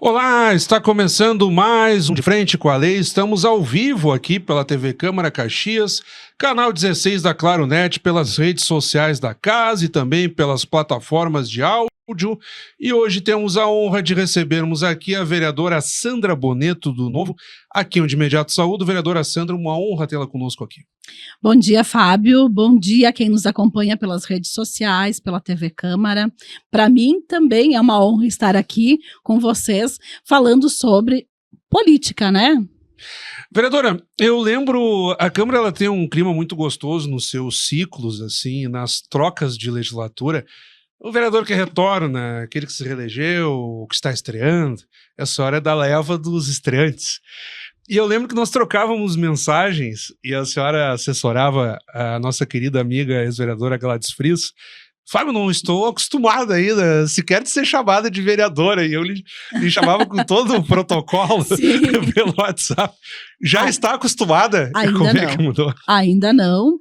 Olá, está começando mais um De Frente com a Lei. Estamos ao vivo aqui pela TV Câmara Caxias, canal 16 da Claronet, pelas redes sociais da casa e também pelas plataformas de áudio. E hoje temos a honra de recebermos aqui a vereadora Sandra Boneto do Novo. Aqui onde imediato saúdo, vereadora Sandra, uma honra tê-la conosco aqui. Bom dia, Fábio. Bom dia a quem nos acompanha pelas redes sociais, pela TV Câmara. Para mim também é uma honra estar aqui com vocês falando sobre política, né? Vereadora, eu lembro, a Câmara ela tem um clima muito gostoso nos seus ciclos, assim, nas trocas de legislatura. O vereador que retorna, aquele que se reelegeu, que está estreando, essa hora é da leva dos estreantes. E eu lembro que nós trocávamos mensagens e a senhora assessorava a nossa querida amiga ex-vereadora Gladys Frias. Fábio, não estou acostumada ainda sequer de ser chamada de vereadora, e eu lhe chamava com todo o protocolo pelo WhatsApp. Já está acostumada? Ainda Como não. é que mudou? Ainda não.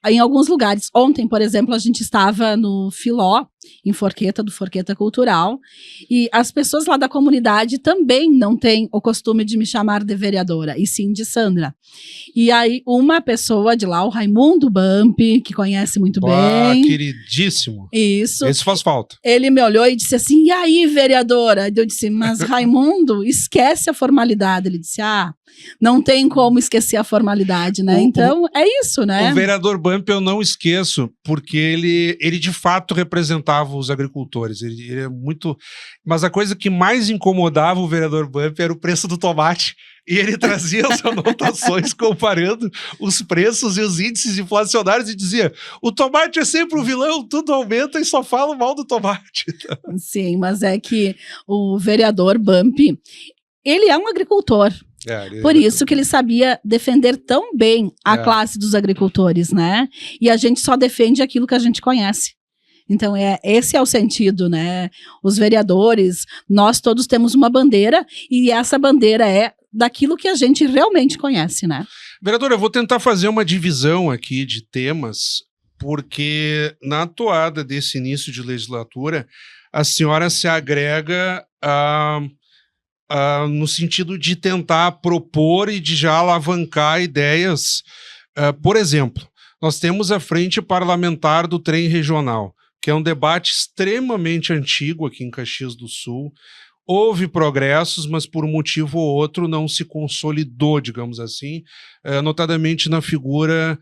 Em alguns lugares. Ontem, por exemplo, a gente estava no Filó, em Forqueta, do Forqueta Cultural, e as pessoas lá da comunidade também não têm o costume de me chamar de vereadora, e sim de Sandra. E aí, uma pessoa de lá, o Raimundo Bump, que conhece muito bem. Queridíssimo. Isso. Esse faz falta. Ele me olhou e disse assim, e aí, vereadora? Eu disse, mas Raimundo, esquece a formalidade. Ele disse, não tem como esquecer a formalidade, né? Então, é isso, né? O vereador Bump eu não esqueço, porque ele de fato representava os agricultores. Ele é muito... Mas a coisa que mais incomodava o vereador Bump era o preço do tomate. E ele trazia as anotações comparando os preços e os índices inflacionários e dizia, o tomate é sempre o vilão, tudo aumenta e só falam mal do tomate. Sim, mas é que o vereador Bump, ele é um agricultor. Por isso que ele sabia defender tão bem a classe dos agricultores, né? E a gente só defende aquilo que a gente conhece. Então, esse é o sentido, né? Os vereadores, nós todos temos uma bandeira e essa bandeira é daquilo que a gente realmente conhece, né? Vereadora, eu vou tentar fazer uma divisão aqui de temas, porque na toada desse início de legislatura, a senhora se agrega no sentido de tentar propor e de já alavancar ideias. Por exemplo, nós temos a Frente Parlamentar do Trem Regional, que é um debate extremamente antigo aqui em Caxias do Sul. Houve progressos, mas por um motivo ou outro não se consolidou, digamos assim, notadamente na figura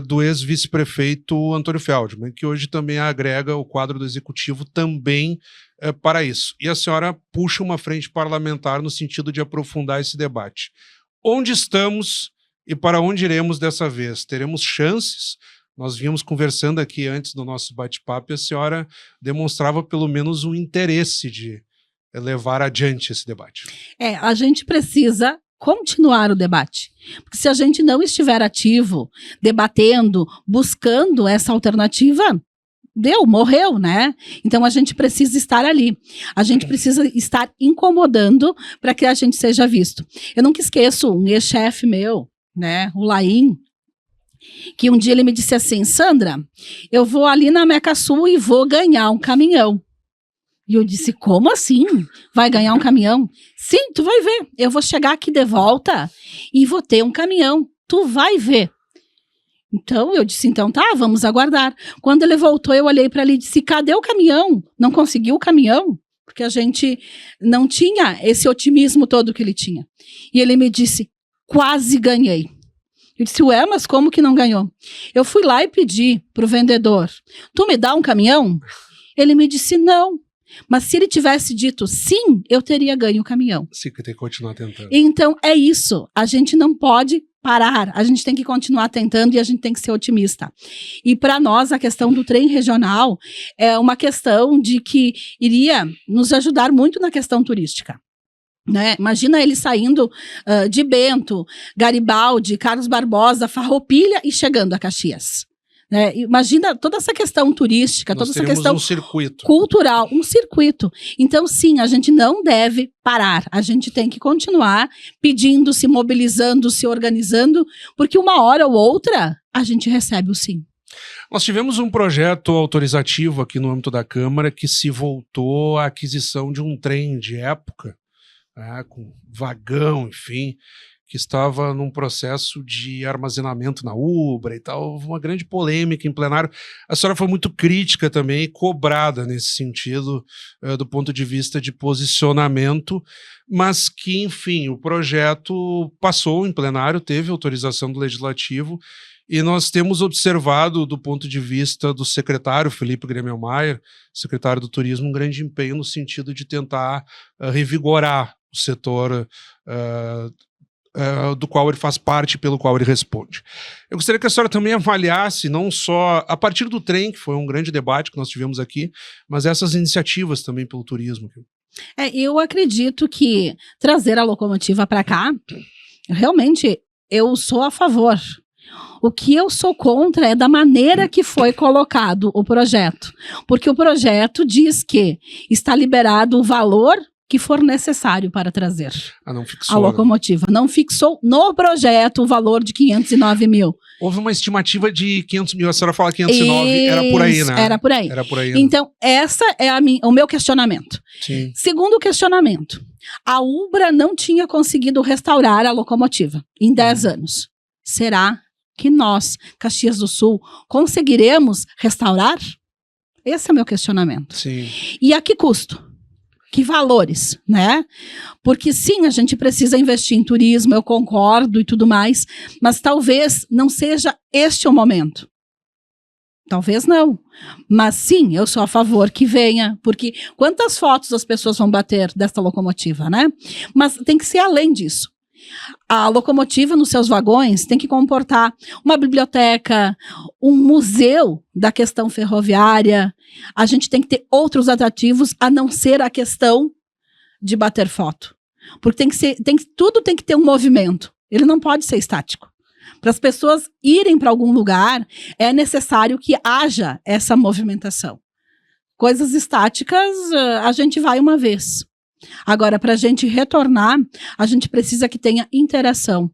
do ex-vice-prefeito Antônio Feldman, que hoje também agrega o quadro do executivo também para isso. E a senhora puxa uma frente parlamentar no sentido de aprofundar esse debate. Onde estamos e para onde iremos dessa vez? Teremos chances? Nós vínhamos conversando aqui antes do nosso bate-papo e a senhora demonstrava pelo menos um interesse de levar adiante esse debate. A gente precisa continuar o debate, porque se a gente não estiver ativo, debatendo, buscando essa alternativa, morreu, né? Então a gente precisa estar ali, a gente precisa estar incomodando para que a gente seja visto. Eu nunca esqueço um ex-chefe meu, né, o Laim, que um dia ele me disse assim, Sandra, eu vou ali na Meca Sul e vou ganhar um caminhão. E eu disse, como assim? Vai ganhar um caminhão? Sim, tu vai ver. Eu vou chegar aqui de volta e vou ter um caminhão. Tu vai ver. Então, eu disse, então tá, vamos aguardar. Quando ele voltou, eu olhei para ele e disse, cadê o caminhão? Não conseguiu o caminhão? Porque a gente não tinha esse otimismo todo que ele tinha. E ele me disse, quase ganhei. Eu disse, ué, mas como que não ganhou? Eu fui lá e pedi pro vendedor, tu me dá um caminhão? Ele me disse, não. Mas se ele tivesse dito sim, eu teria ganho o caminhão. Sim, que tem que continuar tentando. Então, é isso. A gente não pode parar. A gente tem que continuar tentando e a gente tem que ser otimista. E para nós, a questão do trem regional é uma questão de que iria nos ajudar muito na questão turística. Né? Imagina ele saindo de Bento, Garibaldi, Carlos Barbosa, Farroupilha e chegando a Caxias. Imagina toda essa questão turística, Nós toda essa questão um circuito cultural, um circuito. Então, sim, a gente não deve parar, a gente tem que continuar pedindo, se mobilizando, se organizando, porque uma hora ou outra a gente recebe o sim. Nós tivemos um projeto autorizativo aqui no âmbito da Câmara que se voltou à aquisição de um trem de época, né, com vagão, enfim, que estava num processo de armazenamento na Ubra e tal. Houve uma grande polêmica em plenário. A senhora foi muito crítica também e cobrada nesse sentido, do ponto de vista de posicionamento, mas que, enfim, o projeto passou em plenário, teve autorização do Legislativo, e nós temos observado, do ponto de vista do secretário Felipe Gremmelmaier, secretário do Turismo, um grande empenho no sentido de tentar revigorar o setor do qual ele faz parte e pelo qual ele responde. Eu gostaria que a senhora também avaliasse, não só a partir do trem, que foi um grande debate que nós tivemos aqui, mas essas iniciativas também pelo turismo. Eu acredito que trazer a locomotiva para cá, realmente, eu sou a favor. O que eu sou contra é da maneira que foi colocado o projeto. Porque o projeto diz que está liberado o valor que for necessário para trazer não fixou, a locomotiva. Não fixou no projeto o valor de 509 mil. Houve uma estimativa de 500 mil, a senhora fala 509, era por aí, né? Era por aí. Era por aí. Então, essa é o meu questionamento. Sim. Segundo questionamento, a Ubra não tinha conseguido restaurar a locomotiva em 10 anos. Será que nós, Caxias do Sul, conseguiremos restaurar? Esse é o meu questionamento. Sim. E a que custo? Que valores, né? Porque sim, a gente precisa investir em turismo, eu concordo e tudo mais, mas talvez não seja este o momento. Talvez não. Mas sim, eu sou a favor que venha, porque quantas fotos as pessoas vão bater desta locomotiva, né? Mas tem que ser além disso. A locomotiva nos seus vagões tem que comportar uma biblioteca, um museu da questão ferroviária. A gente tem que ter outros atrativos a não ser a questão de bater foto. Porque tudo tem que ter um movimento. Ele não pode ser estático. Para as pessoas irem para algum lugar, é necessário que haja essa movimentação. Coisas estáticas, a gente vai uma vez. Agora, para a gente retornar, a gente precisa que tenha interação.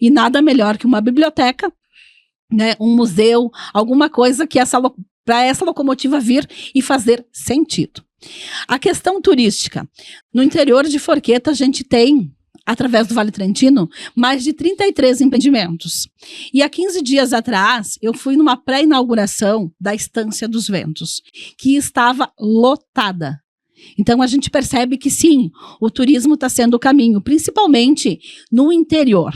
E nada melhor que uma biblioteca, né, um museu, alguma coisa que para essa locomotiva vir e fazer sentido. A questão turística. No interior de Forqueta, a gente tem, através do Vale Trentino, mais de 33 empreendimentos. E há 15 dias atrás, eu fui numa pré-inauguração da Estância dos Ventos, que estava lotada. Então, a gente percebe que, sim, o turismo está sendo o caminho, principalmente no interior.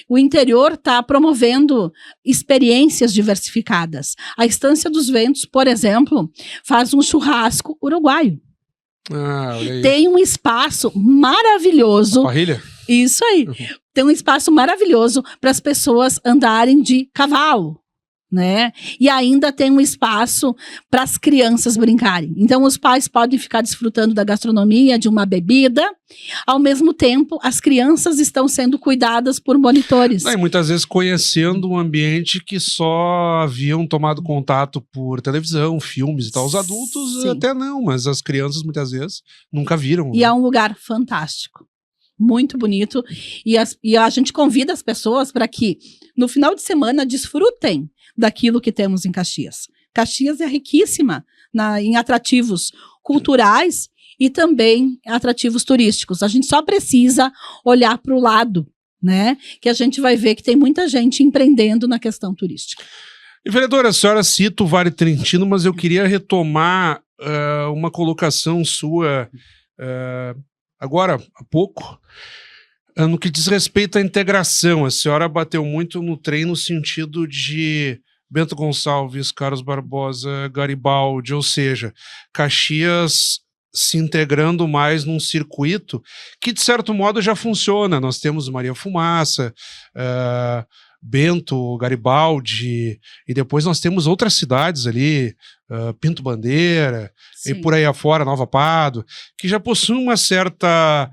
O interior está promovendo experiências diversificadas. A Estância dos Ventos, por exemplo, faz um churrasco uruguaio. Olha aí. Tem um espaço maravilhoso. Parrilha? Isso aí. Tem um espaço maravilhoso para as pessoas andarem de cavalo, né? E ainda tem um espaço para as crianças brincarem. Então, os pais podem ficar desfrutando da gastronomia, de uma bebida. Ao mesmo tempo, as crianças estão sendo cuidadas por monitores. E muitas vezes conhecendo um ambiente que só haviam tomado contato por televisão, filmes e tal. Os adultos até não, mas as crianças muitas vezes nunca viram. E é um lugar fantástico. Muito bonito. E a gente convida as pessoas para que, no final de semana, desfrutem daquilo que temos em Caxias. Caxias é riquíssima em atrativos culturais e também atrativos turísticos. A gente só precisa olhar para o lado, né? Que a gente vai ver que tem muita gente empreendendo na questão turística. E, vereadora, a senhora cita o Vale Trentino, mas eu queria retomar uma colocação sua agora, há pouco, no que diz respeito à integração. A senhora bateu muito no trem no sentido de Bento Gonçalves, Carlos Barbosa, Garibaldi, ou seja, Caxias se integrando mais num circuito que, de certo modo, já funciona. Nós temos Maria Fumaça, Bento, Garibaldi, e depois nós temos outras cidades ali, Pinto Bandeira, Sim. e por aí afora, Nova Pádua, que já possuem uma certa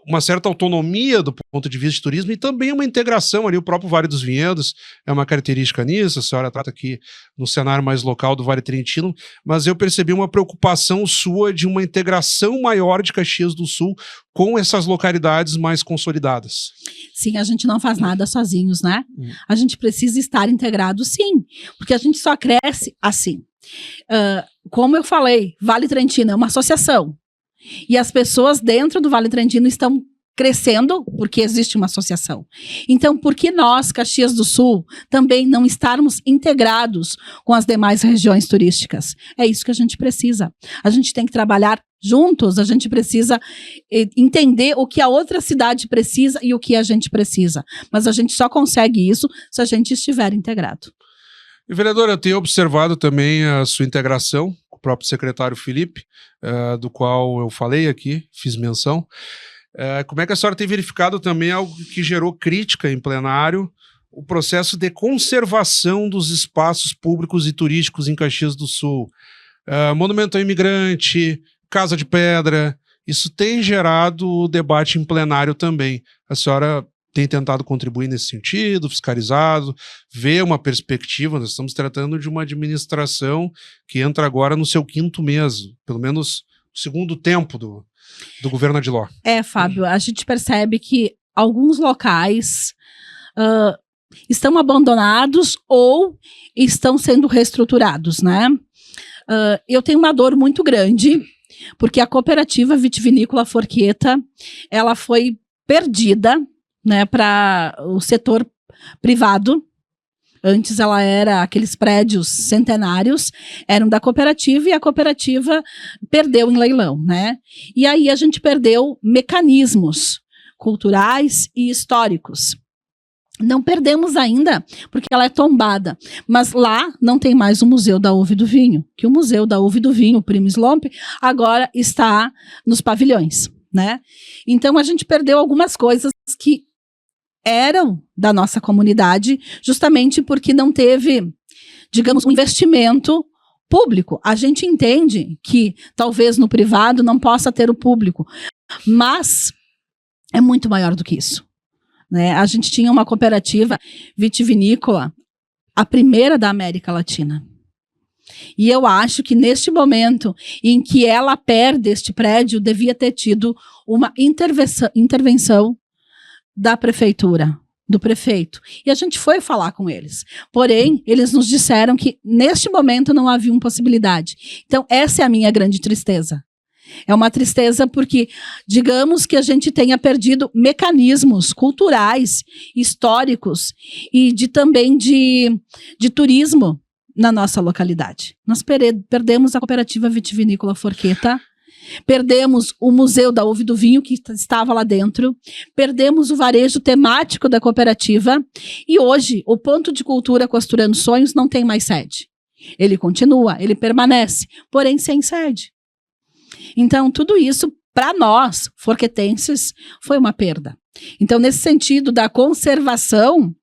uma certa autonomia do ponto de vista de turismo e também uma integração ali, o próprio Vale dos Vinhedos é uma característica nisso, a senhora trata aqui no cenário mais local do Vale Trentino, mas eu percebi uma preocupação sua de uma integração maior de Caxias do Sul com essas localidades mais consolidadas. Sim, a gente não faz nada sozinhos, né? A gente precisa estar integrado, sim, porque a gente só cresce assim. Como eu falei, Vale Trentino é uma associação. E as pessoas dentro do Vale Trentino estão crescendo porque existe uma associação. Então, por que nós, Caxias do Sul, também não estarmos integrados com as demais regiões turísticas? É isso que a gente precisa. A gente tem que trabalhar juntos, a gente precisa entender o que a outra cidade precisa e o que a gente precisa. Mas a gente só consegue isso se a gente estiver integrado. E, vereadora, eu tenho observado também a sua integração com o próprio secretário Felipe, do qual eu falei aqui, fiz menção. Como é que a senhora tem verificado também algo que gerou crítica em plenário, o processo de conservação dos espaços públicos e turísticos em Caxias do Sul? Monumento ao Imigrante, Casa de Pedra, isso tem gerado debate em plenário também. A senhora tem tentado contribuir nesse sentido, fiscalizado, ver uma perspectiva. Nós estamos tratando de uma administração que entra agora no seu 5º mês, pelo menos o segundo tempo do governo Adiló. Fábio, a gente percebe que alguns locais estão abandonados ou estão sendo reestruturados, né? Eu tenho uma dor muito grande, porque a cooperativa vitivinícola Forqueta, ela foi perdida, né, para o setor privado. Antes ela era, aqueles prédios centenários eram da cooperativa e a cooperativa perdeu em leilão, né? E aí a gente perdeu mecanismos culturais e históricos. Não perdemos ainda, porque ela é tombada, mas lá não tem mais o Museu da Uva e do Vinho, que o Museu da Uva e do Vinho, o Primo Slomp, agora está nos pavilhões, né? Então a gente perdeu algumas coisas que eram da nossa comunidade, justamente porque não teve, digamos, um investimento público. A gente entende que talvez no privado não possa ter o público, mas é muito maior do que isso, né? A gente tinha uma cooperativa vitivinícola, a primeira da América Latina. E eu acho que neste momento em que ela perde este prédio, devia ter tido uma intervenção da prefeitura, do prefeito. E a gente foi falar com eles. Porém, eles nos disseram que neste momento não havia uma possibilidade. Então, essa é a minha grande tristeza. É uma tristeza porque, digamos que a gente tenha perdido mecanismos culturais, históricos e também de turismo na nossa localidade. Nós perdemos a cooperativa vitivinícola Forqueta, perdemos o Museu da Uva e do Vinho, que estava lá dentro, perdemos o varejo temático da cooperativa e hoje o Ponto de Cultura Costurando Sonhos não tem mais sede. Ele continua, ele permanece, porém sem sede. Então, tudo isso, para nós, forquetenses, foi uma perda. Então, nesse sentido da conservação,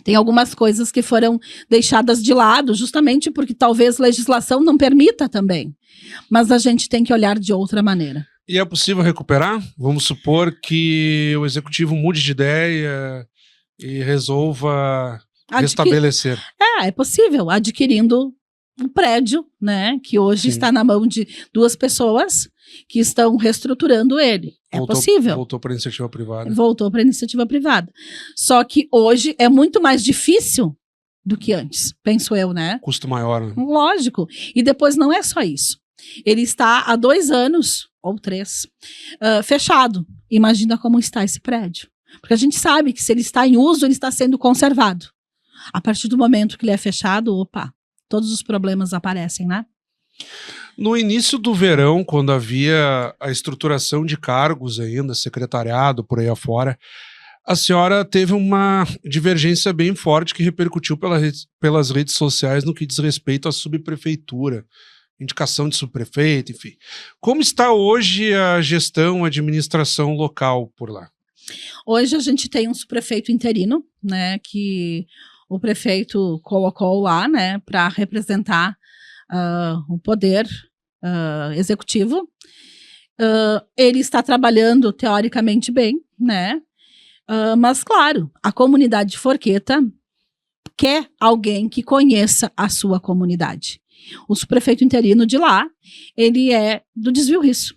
tem algumas coisas que foram deixadas de lado, justamente porque talvez legislação não permita também. Mas a gente tem que olhar de outra maneira. E é possível recuperar? Vamos supor que o executivo mude de ideia e resolva restabelecer. É possível, adquirindo um prédio, né, que hoje está na mão de 2 pessoas que estão reestruturando ele. Possível. Voltou para a iniciativa privada. Voltou para a iniciativa privada. Só que hoje é muito mais difícil do que antes, penso eu, né? Custo maior. Né? Lógico. E depois não é só isso. Ele está há 2 anos, ou 3, fechado. Imagina como está esse prédio. Porque a gente sabe que se ele está em uso, ele está sendo conservado. A partir do momento que ele é fechado, todos os problemas aparecem, né? No início do verão, quando havia a estruturação de cargos ainda, secretariado, por aí afora, a senhora teve uma divergência bem forte que repercutiu pelas redes sociais no que diz respeito à subprefeitura, indicação de subprefeito, enfim. Como está hoje a gestão, a administração local por lá? Hoje a gente tem um subprefeito interino, né, que o prefeito colocou lá, né, para representar o poder executivo. ele está trabalhando teoricamente bem, né? Mas, claro, a comunidade de Forqueta quer alguém que conheça a sua comunidade. O subprefeito interino de lá, ele é do Desvio Risso.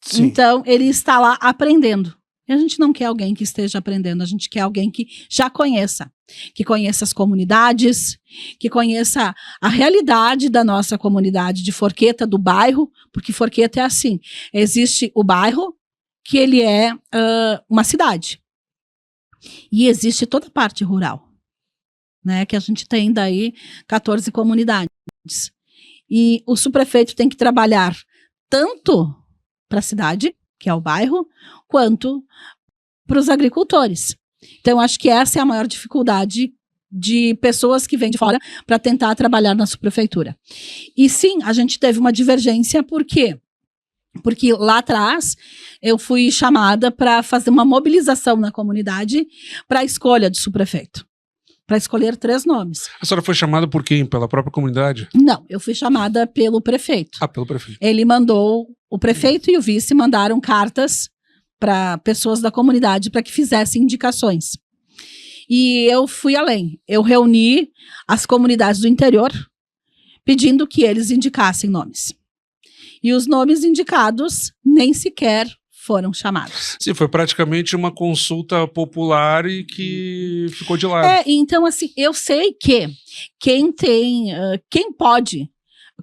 Sim. Então, ele está lá aprendendo. E a gente não quer alguém que esteja aprendendo, a gente quer alguém que já conheça. Que conheça as comunidades, que conheça a realidade da nossa comunidade de Forqueta, do bairro, porque Forqueta é assim. Existe o bairro, que ele é uma cidade. E existe toda a parte rural, né? Que a gente tem daí 14 comunidades. E o subprefeito tem que trabalhar tanto para a cidade, que é o bairro, quanto para os agricultores. Então, acho que essa é a maior dificuldade de pessoas que vêm de fora para tentar trabalhar na subprefeitura. E sim, a gente teve uma divergência, por quê? Porque lá atrás eu fui chamada para fazer uma mobilização na comunidade para a escolha do subprefeito. Para escolher 3 nomes. A senhora foi chamada por quem? Pela própria comunidade? Não, eu fui chamada pelo prefeito. Ah, pelo prefeito. Ele mandou, o prefeito e o vice mandaram cartas para pessoas da comunidade para que fizessem indicações. E eu fui além. Eu reuni as comunidades do interior pedindo que eles indicassem nomes. E os nomes indicados nem sequer foram chamados. Sim, foi praticamente uma consulta popular e que ficou de lado. Então assim, eu sei que quem pode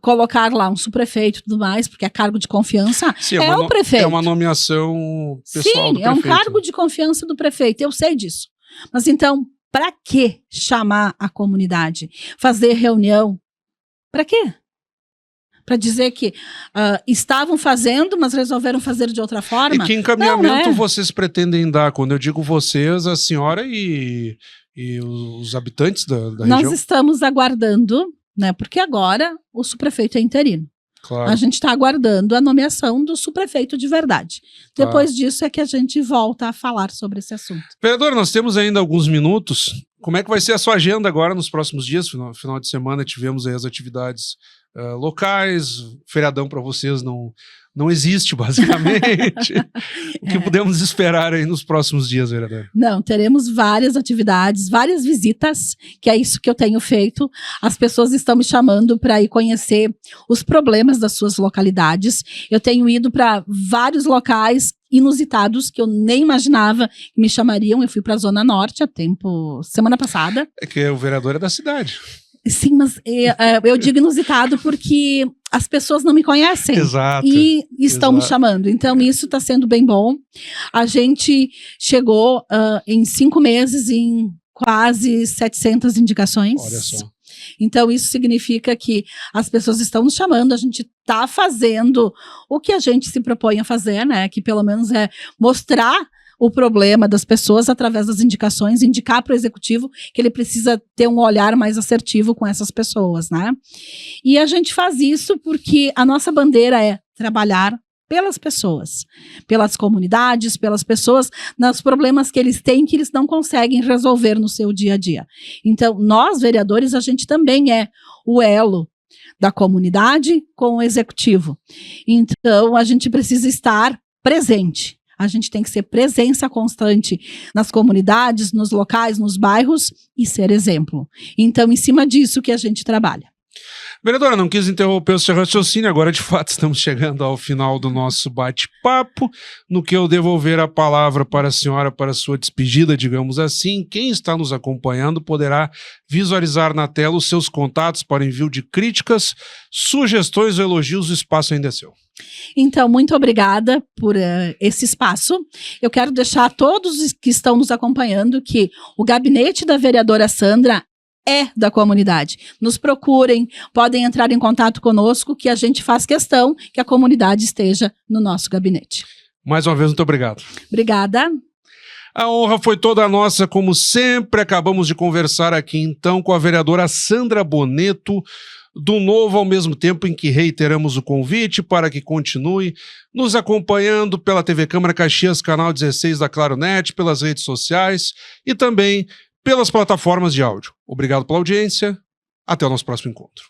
colocar lá um subprefeito e tudo mais, porque é cargo de confiança, Sim, é o prefeito. É uma nomeação pessoal do prefeito. Sim, é um cargo de confiança do prefeito, eu sei disso. Mas então, para que chamar a comunidade? Fazer reunião? Para quê? Para dizer que estavam fazendo, mas resolveram fazer de outra forma? E que encaminhamento não, né? vocês pretendem dar? Quando eu digo vocês, a senhora e os habitantes da região? Nós estamos aguardando, né? Porque agora o subprefeito é interino. Claro. A gente está aguardando a nomeação do subprefeito de verdade. Claro. Depois disso é que a gente volta a falar sobre esse assunto. Vereador, nós temos ainda alguns minutos. Como é que vai ser a sua agenda agora nos próximos dias? Final de semana tivemos aí as atividades locais, feriadão para vocês não existe, basicamente. O que podemos esperar aí nos próximos dias, vereador? Não, teremos várias atividades, várias visitas, que é isso que eu tenho feito. As pessoas estão me chamando para ir conhecer os problemas das suas localidades. Eu tenho ido para vários locais inusitados que eu nem imaginava que me chamariam. Eu fui para a Zona Norte semana passada. É que o vereador é da cidade. Sim, mas eu digo inusitado porque as pessoas não me conhecem. Exato. E estão me chamando. Então, isso está sendo bem bom. A gente chegou em 5 meses em quase 700 indicações. Olha só. Então, isso significa que as pessoas estão nos chamando, a gente está fazendo o que a gente se propõe a fazer, né? Que pelo menos é mostrar o problema das pessoas através das indicações, indicar para o executivo que ele precisa ter um olhar mais assertivo com essas pessoas, né? E a gente faz isso porque a nossa bandeira é trabalhar pelas pessoas, pelas comunidades, pelas pessoas, nos problemas que eles têm que eles não conseguem resolver no seu dia a dia. Então, nós, vereadores, a gente também é o elo da comunidade com o executivo. Então, a gente precisa estar presente. A gente tem que ser presença constante nas comunidades, nos locais, nos bairros e ser exemplo. Então, em cima disso que a gente trabalha. Vereadora, não quis interromper o seu raciocínio, agora de fato estamos chegando ao final do nosso bate-papo, no que eu devolver a palavra para a senhora para a sua despedida, digamos assim. Quem está nos acompanhando poderá visualizar na tela os seus contatos para envio de críticas, sugestões ou elogios, o espaço ainda é seu. Então, muito obrigada por esse espaço. Eu quero deixar a todos que estão nos acompanhando que o gabinete da vereadora Sandra é da comunidade. Nos procurem, podem entrar em contato conosco, que a gente faz questão que a comunidade esteja no nosso gabinete. Mais uma vez, muito obrigado. Obrigada. A honra foi toda nossa, como sempre. Acabamos de conversar aqui, então, com a vereadora Sandra Boneto, do Novo, ao mesmo tempo em que reiteramos o convite para que continue nos acompanhando pela TV Câmara Caxias, canal 16 da Claronet, pelas redes sociais e também pelas plataformas de áudio. Obrigado pela audiência. Até o nosso próximo encontro.